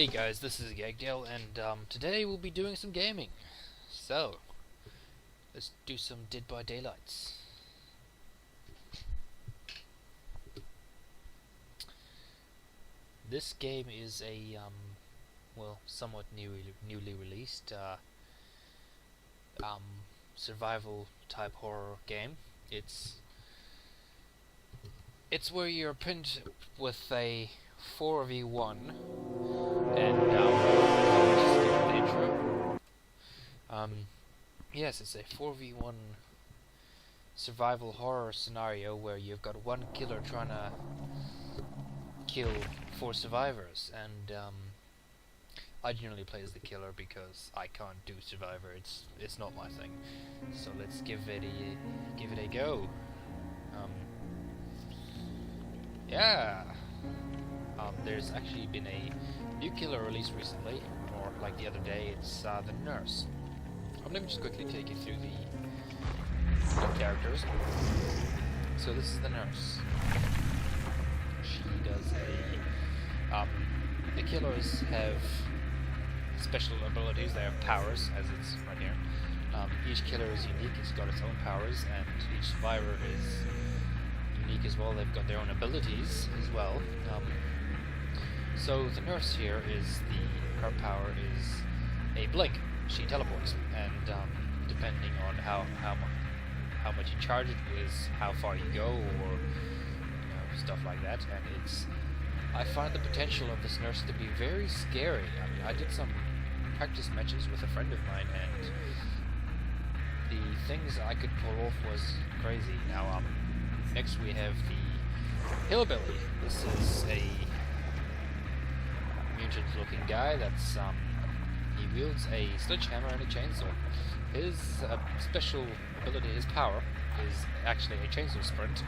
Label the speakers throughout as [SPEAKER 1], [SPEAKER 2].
[SPEAKER 1] Hey guys, this is Gagdale, and today we'll be doing some gaming. So, let's do some Dead by Daylights. This game is a, well, somewhat newly released survival type horror game. It's where you're pinned with a 4v1, and just give the intro. Yes, it's a 4v1 survival horror scenario where you've got one killer trying to kill 4 survivors, and I generally play as the killer because I can't do survivor. It's not my thing. So let's give it a go. Yeah. There's actually been a new killer released recently, or like the other day. It's the nurse. Let me just quickly take you through the characters. So this is the nurse. She does the killers have special abilities. They have powers, as it's right here. Each killer is unique. It's got its own powers, and each survivor is unique as well. They've got their own abilities as well. So the nurse here is her power is a blink. She teleports, and depending on how much you charge it is how far you go, or stuff like that. And I find the potential of this nurse to be very scary. I mean, I did some practice matches with a friend of mine, and the things I could pull off was crazy. Now, next we have the hillbilly. This is a mutant-looking guy that's he wields a sledgehammer and a chainsaw. His special ability, his power, is actually a chainsaw sprint.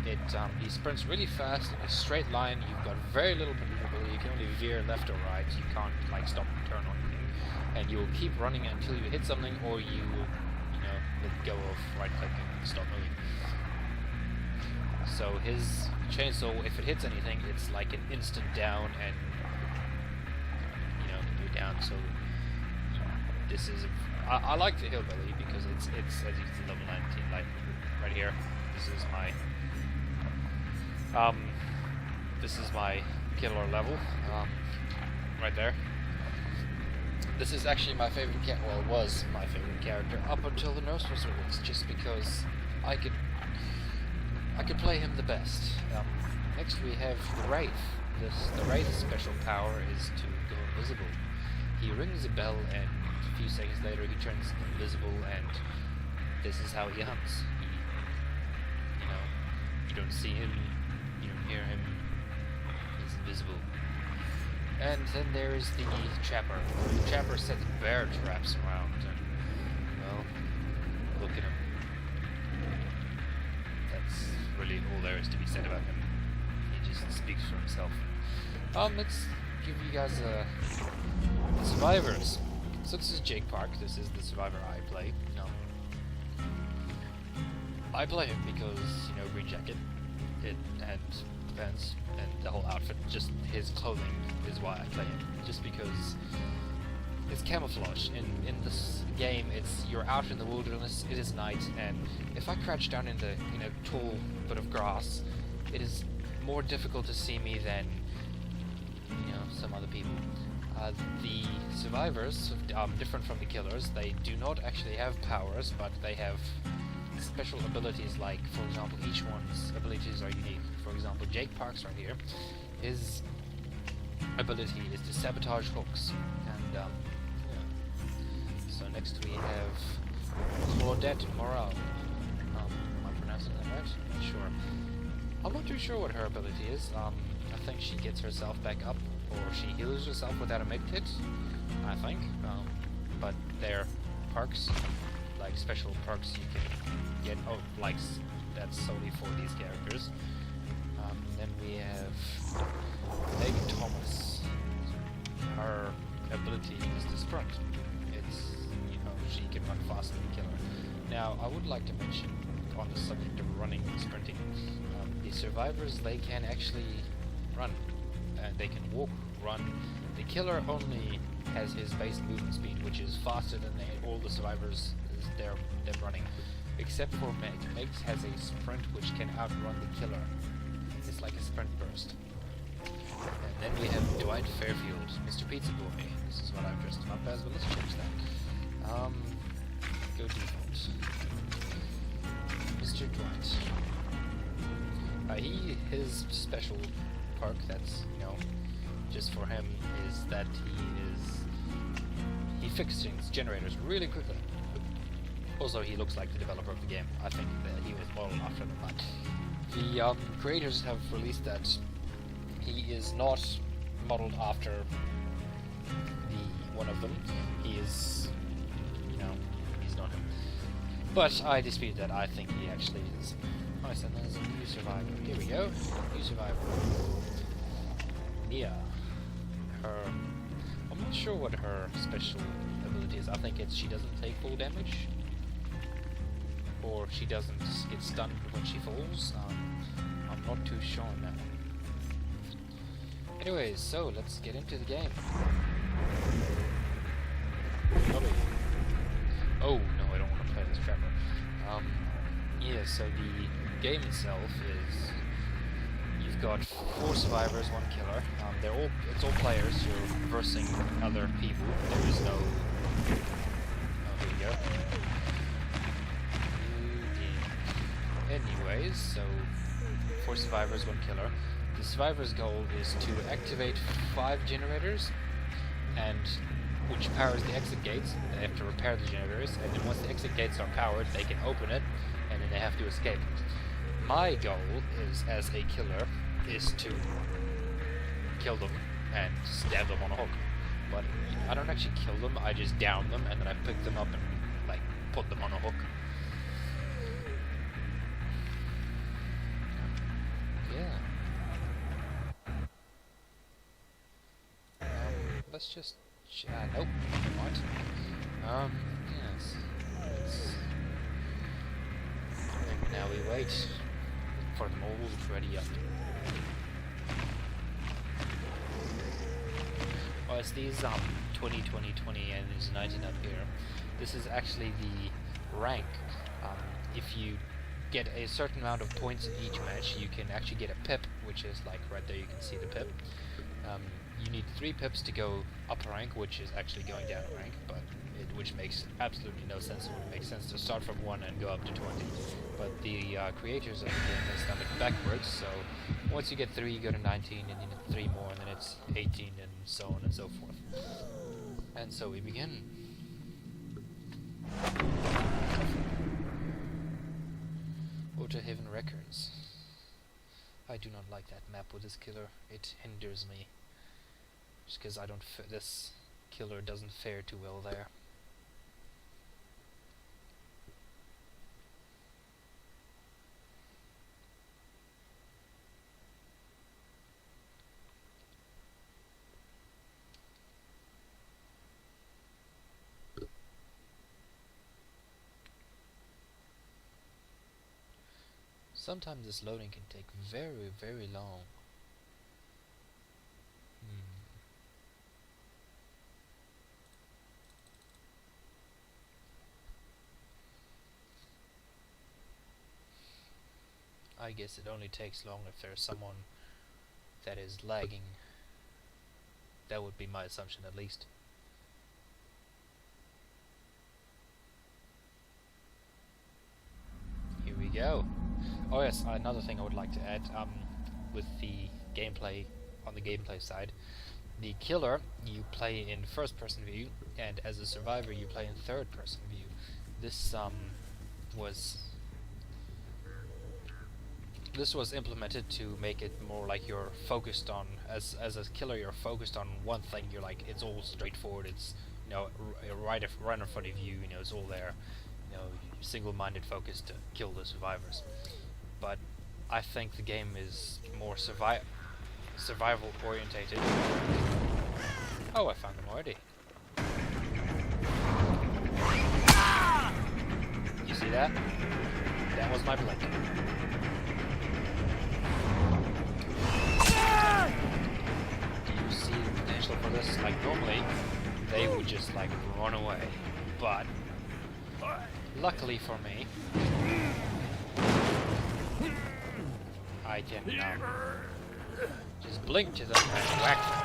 [SPEAKER 1] He sprints really fast in a straight line. You've got very little maneuverability. You can only veer left or right. You can't stop and turn or anything. And you will keep running until you hit something, or you let go of right-clicking and stop moving. So his chainsaw, if it hits anything, it's like an instant down, and you're down. So this is I like the hillbilly because it's as you can see, level 19, like right here. This is my killer level, right there. This is actually my favorite well, it was my favorite character up until the nurse was released, just because I could play him the best. Next we have the Wraith. The Wraith's special power is to go invisible. He rings a bell, and a few seconds later he turns invisible, and this is how he hunts. You don't see him, you don't hear him, he's invisible. And then there is the Trapper. The Trapper sets bear traps around, and, well, look at him. That's really all there is to be said about him. He just speaks for himself. Let's give you guys the survivors. So this is Jake Park. This is the survivor I play. I play him because, green jacket, and pants, and the whole outfit, just his clothing is why I play him. Just because it's camouflage. In this game, you're out in the wilderness, it is night, and if I crouch down in a tall bit of grass, it is more difficult to see me than some other people. The survivors, different from the killers, they do not actually have powers, but they have special abilities. Like, for example, each one's abilities are unique. For example, Jake Park's right here. His ability is to sabotage hooks, and so next we have Claudette Morale. Am I pronouncing that right? Not sure. I'm not too sure what her ability is. I think she gets herself back up, or she heals herself without a medkit, I think. But they're perks, like special perks you can get. Oh, like that's solely for these characters. Then we have Meg Thomas. Her ability is to sprint. It's, she can run faster than the killer. Now, I would like to mention, on the subject of running and sprinting, the survivors, they can actually run. They can walk, run, The killer only has his base movement speed, which is faster than all the survivors they're running, except for Meg. Meg has a sprint which can outrun the killer. It's like a sprint burst. And then we have Dwight Fairfield, Mr. Pizza Boy. This is what I've dressed him up as, but let's change that. Go default. Mr. Dwight. His special perk that's, just for him is that he fixes generators really quickly. Also, he looks like the developer of the game. I think that he was modeled after them. But the creators have released that he is not modeled after one of them. He is, he's not him. But I dispute that. I think he actually is. Nice, and there's a new survivor. Here we go. New survivor. Nia. I'm not sure what her special ability is. I think she doesn't take full damage. Or she doesn't get stunned when she falls. I'm not too sure on that one. Anyways, so let's get into the game. Oh, no, I don't want to play this trapper. Yeah, so the game itself is you've got 4 survivors, 1 killer. It's all players. You're versing other people. There is no. Oh, here we go. Anyways, so 4 survivors, 1 killer. The survivor's goal is to activate 5 generators, and which powers the exit gates. They have to repair the generators, and then once the exit gates are powered, they can open it, and then they have to escape. My goal is, as a killer, is to kill them and stab them on a hook. But I don't actually kill them, I just down them, and then I pick them up and put them on a hook. Yeah. Let's just nope, never mind. Yes. And now we wait for them all to ready up. Well, it's these 20, 20, 20, and there's 19 up here. This is actually the rank. If you get a certain amount of points in each match, you can actually get a pip, which is like right there. You can see the pip. You need 3 pips to go up a rank, which is actually going down a rank, which makes absolutely no sense. It would make sense to start from 1 and go up to 20. But the creators of the game has done it backwards, so once you get 3, you go to 19, and you need 3 more, and then it's 18, and so on and so forth. And so we begin. Outer Heaven Records. I do not like that map with this killer. It hinders me. Just because this killer doesn't fare too well there. Sometimes this loading can take very, very long. I guess it only takes long if there's someone that is lagging. That would be my assumption, at least. Here we go. Oh yes, another thing I would like to add, with the gameplay, on the gameplay side, the killer you play in first-person view, and as a survivor you play in third-person view. This was implemented to make it more like you're focused on, as a killer you're focused on one thing. You're like, it's all straightforward. It's right in front of you. It's all there. Single-minded focus to kill the survivors. But I think the game is more survival orientated. Oh, I found them already. You see that? That was my blink. Do you see the potential special for this. Like normally, they would just like run away, but luckily for me, I can just blink to them and whack them.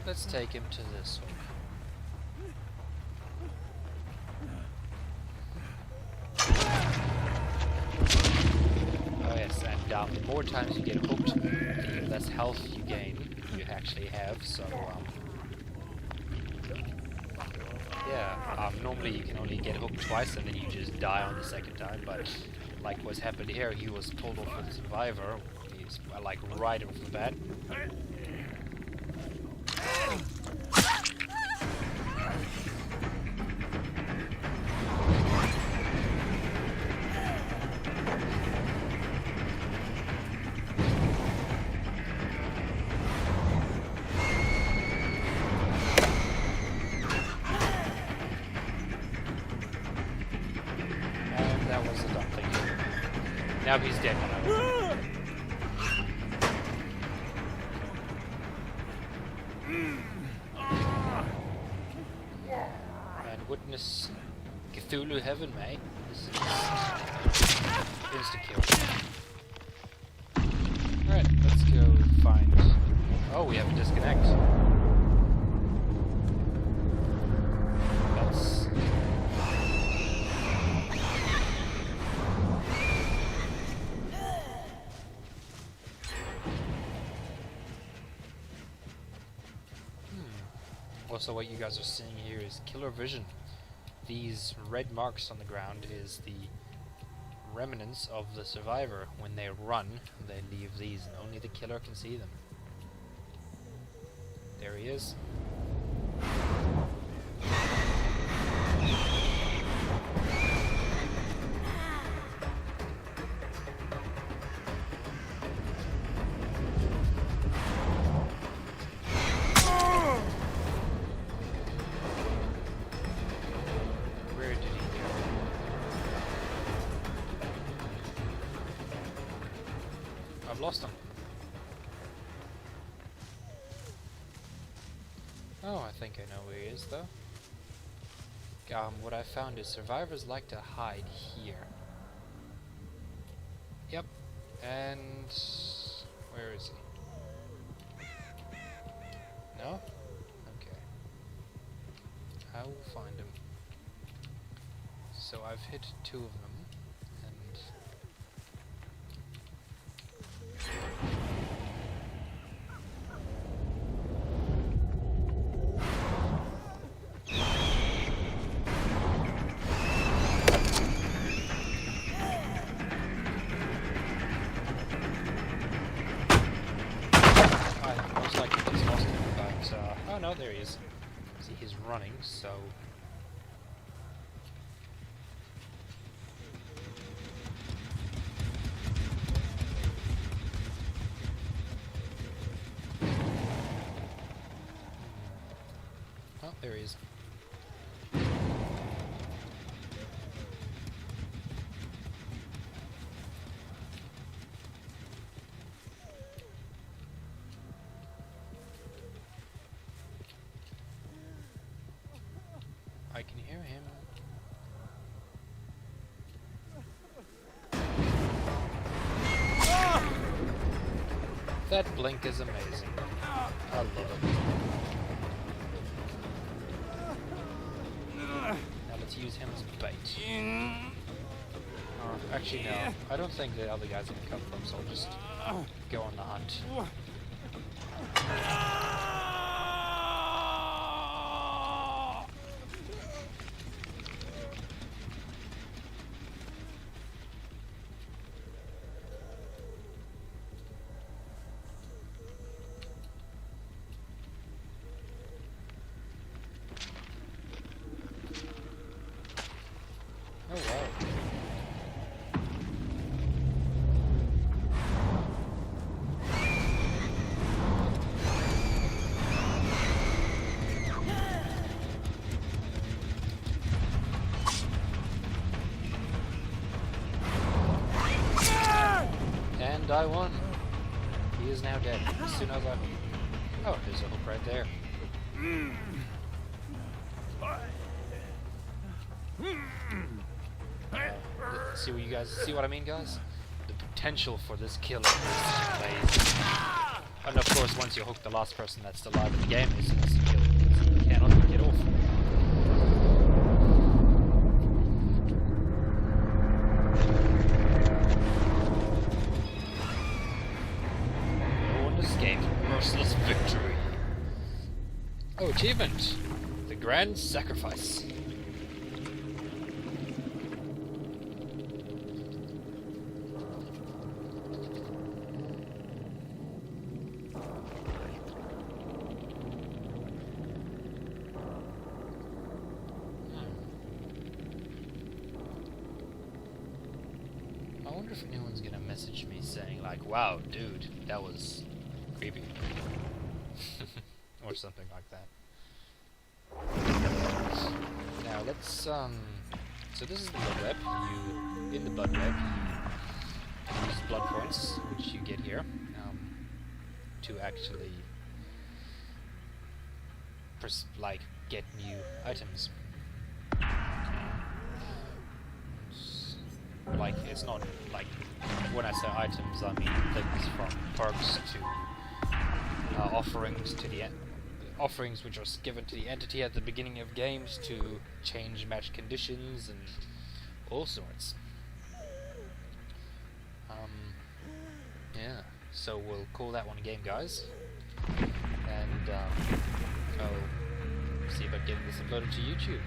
[SPEAKER 1] Let's take him to this one. Oh yes, and the more times you get hooked, the less health you gain, you actually have, so yeah, normally you can only get hooked twice and then you just die on the second time, but like what's happened here, he was pulled off with the survivor, he's like right off the bat. That was a dumb thing. Now he's dead. And witness Cthulhu heaven, mate. This is insta-kill. Alright, let's go find... Oh, we have a disconnect. That's... Also, what you guys are seeing here is killer vision. These red marks on the ground is the remnants of the survivor. When they run, they leave these, and only the killer can see them. There he is. I've lost him. Oh, I think I know where he is, though. What I found is survivors like to hide here. Yep. And... where is he? No? Okay. I will find him. So I've hit 2 of them. Oh no, there he is. See, he's running, so... Oh, there he is. I can hear him. That blink is amazing. I love it. Now let's use him as bait. Actually no, I don't think the other guy's gonna come from, so I'll just go on the hunt. Oh wow. die one. He is now dead. As soon as I... Oh, there's a hook right there. See what you guys... See what I mean, guys? The potential for this kill is amazing. And of course, once you hook the last person that's still alive in the game, it's an instant kill. You cannot get off. Merciless victory. Oh, achievement! The Grand Sacrifice. I wonder if anyone's gonna message me saying like, "Wow, dude, that was creepy," or something like that. Now let's so this is the blood web. In the blood web, you use blood points, which you get here, to actually get new items. Like, it's not like, when I say items, I mean things from perks to offerings which are given to the entity at the beginning of games to change match conditions and all sorts. Yeah, so we'll call that one a game, guys, and I'll see about getting this uploaded to YouTube.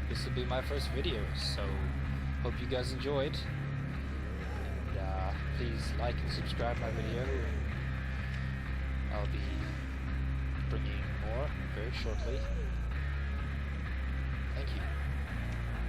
[SPEAKER 1] This will be my first video, so hope you guys enjoyed, and please like and subscribe my video. I'll be bringing more very shortly. Thank you.